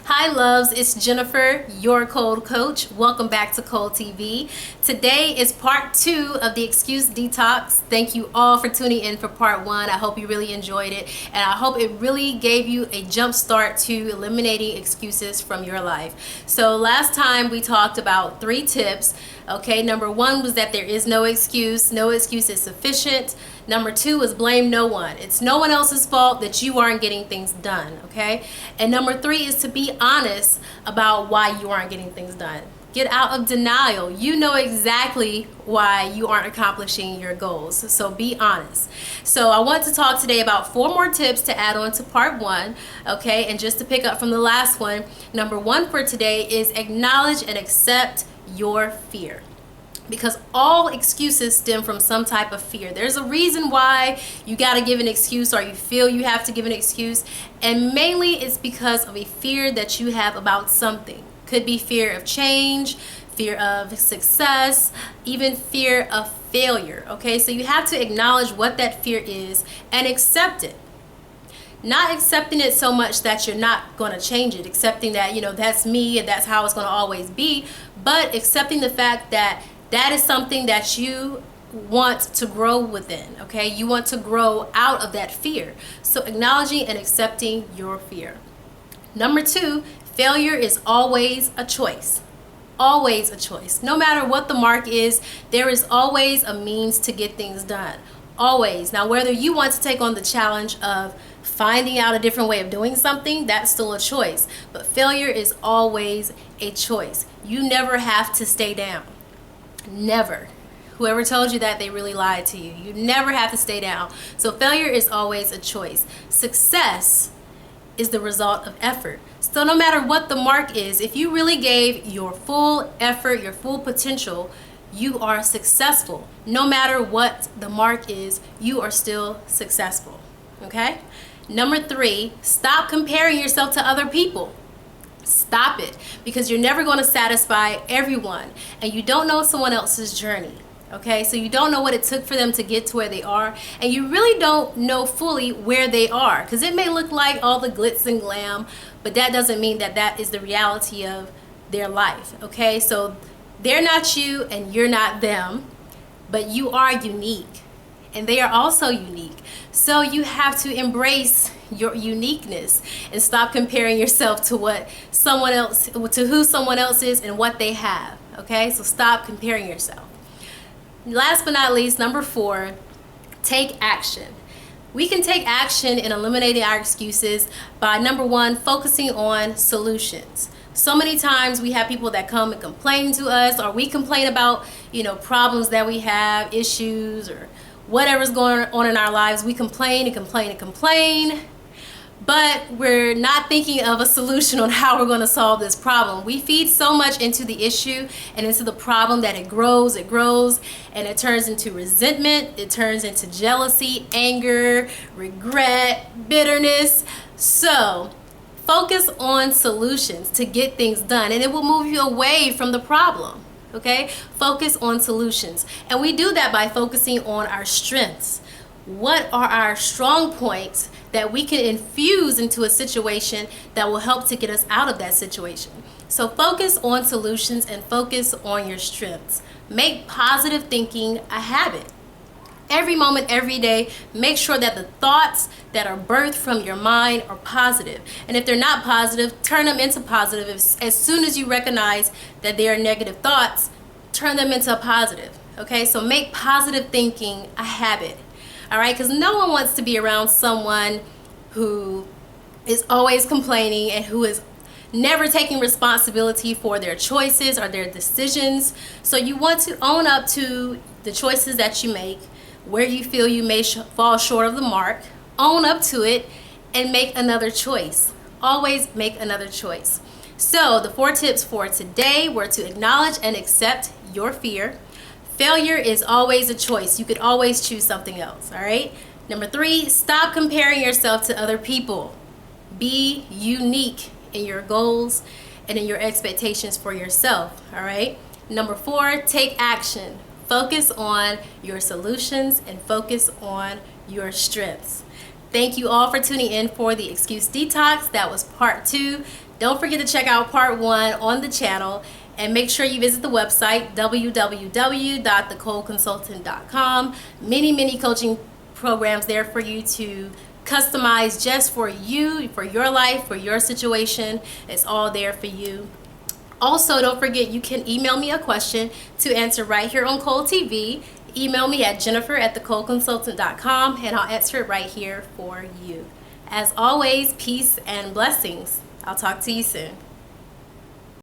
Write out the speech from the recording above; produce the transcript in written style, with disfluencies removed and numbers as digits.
Hi loves, it's Jennifer, your cold coach. Welcome back to Cold TV. Today is part 2 of the excuse detox. Thank you all for tuning in for part 1. I hope you really enjoyed it, and I hope it really gave you a jump start to eliminating excuses from your life. So last time we talked about 3 tips. Okay, number 1 was that there is no excuse. No excuse is sufficient. Number 2 is blame no one. It's no one else's fault that you aren't getting things done, okay? And number 3 is to be honest about why you aren't getting things done. Get out of denial. You know exactly why you aren't accomplishing your goals, so be honest. So I want to talk today about 4 more tips to add on to part 1, okay? And just to pick up from the last one, number 1 for today is acknowledge and accept your fear. Because all excuses stem from some type of fear. There's a reason why you got to give an excuse, or you feel you have to give an excuse, and mainly it's because of a fear that you have about something. Could be fear of change, fear of success, even fear of failure. Okay, so you have to acknowledge what that fear is and accept it. Not accepting it so much that you're not going to change it, accepting that, that's me and that's how it's going to always be, but accepting the fact that that is something that you want to grow within, okay? You want to grow out of that fear. So acknowledging and accepting your fear. Number 2, failure is always a choice. Always a choice. No matter what the mark is, there is always a means to get things done. Always. Now, whether you want to take on the challenge of finding out a different way of doing something, that's still a choice. But failure is always a choice. You never have to stay down. Never. Whoever told you that, they really lied to you. You never have to stay down. So failure is always a choice. Success is the result of effort. So no matter what the mark is, if you really gave your full effort, your full potential, you are successful. No matter what the mark is, you are still successful. Okay? Number 3, stop comparing yourself to other people. Stop it, because you're never going to satisfy everyone, and you don't know someone else's journey. Okay, so you don't know what it took for them to get to where they are, and you really don't know fully where they are, because it may look like all the glitz and glam, but that doesn't mean that that is the reality of their life. Okay, so they're not you and you're not them, but you are unique and they are also unique. So you have to embrace your uniqueness and stop comparing yourself to what someone else, to who someone else is and what they have. Okay, so stop comparing yourself. Last but not least, number 4, take action. We can take action in eliminating our excuses by, number 1, focusing on solutions. So many times we have people that come and complain to us, or we complain about, problems that we have, issues, or whatever's going on in our lives. We complain and complain and complain, but we're not thinking of a solution on how we're going to solve this problem. We feed so much into the issue and into the problem that it grows, and it turns into resentment, it turns into jealousy, anger, regret, bitterness. So focus on solutions to get things done, and it will move you away from the problem. Okay? Focus on solutions. And we do that by focusing on our strengths. What are our strong points that we can infuse into a situation that will help to get us out of that situation? So focus on solutions and focus on your strengths. Make positive thinking a habit. Every moment, every day, make sure that the thoughts that are birthed from your mind are positive. And if they're not positive, turn them into positive. As soon as you recognize that they are negative thoughts, turn them into a positive. Okay, so make positive thinking a habit. All right, because no one wants to be around someone who is always complaining and who is never taking responsibility for their choices or their decisions. So you want to own up to the choices that you make, where you feel you may fall short of the mark, own up to it, and make another choice. Always make another choice. So the 4 tips for today were to acknowledge and accept your fear. Failure is always a choice. You could always choose something else, all right? Number 3, stop comparing yourself to other people. Be unique in your goals and in your expectations for yourself, all right? Number 4, take action. Focus on your solutions and focus on your strengths. Thank you all for tuning in for the Excuse Detox. That was part 2. Don't forget to check out part 1 on the channel, and make sure you visit the website www.thecoldconsultant.com. Many coaching programs there for you to customize just for you, for your life, for your situation. It's all there for you. Also, don't forget you can email me a question to answer right here on Cold TV. Email me at jennifer@thecoldconsultant.com and I'll answer it right here for you. As always, peace and blessings. I'll talk to you soon.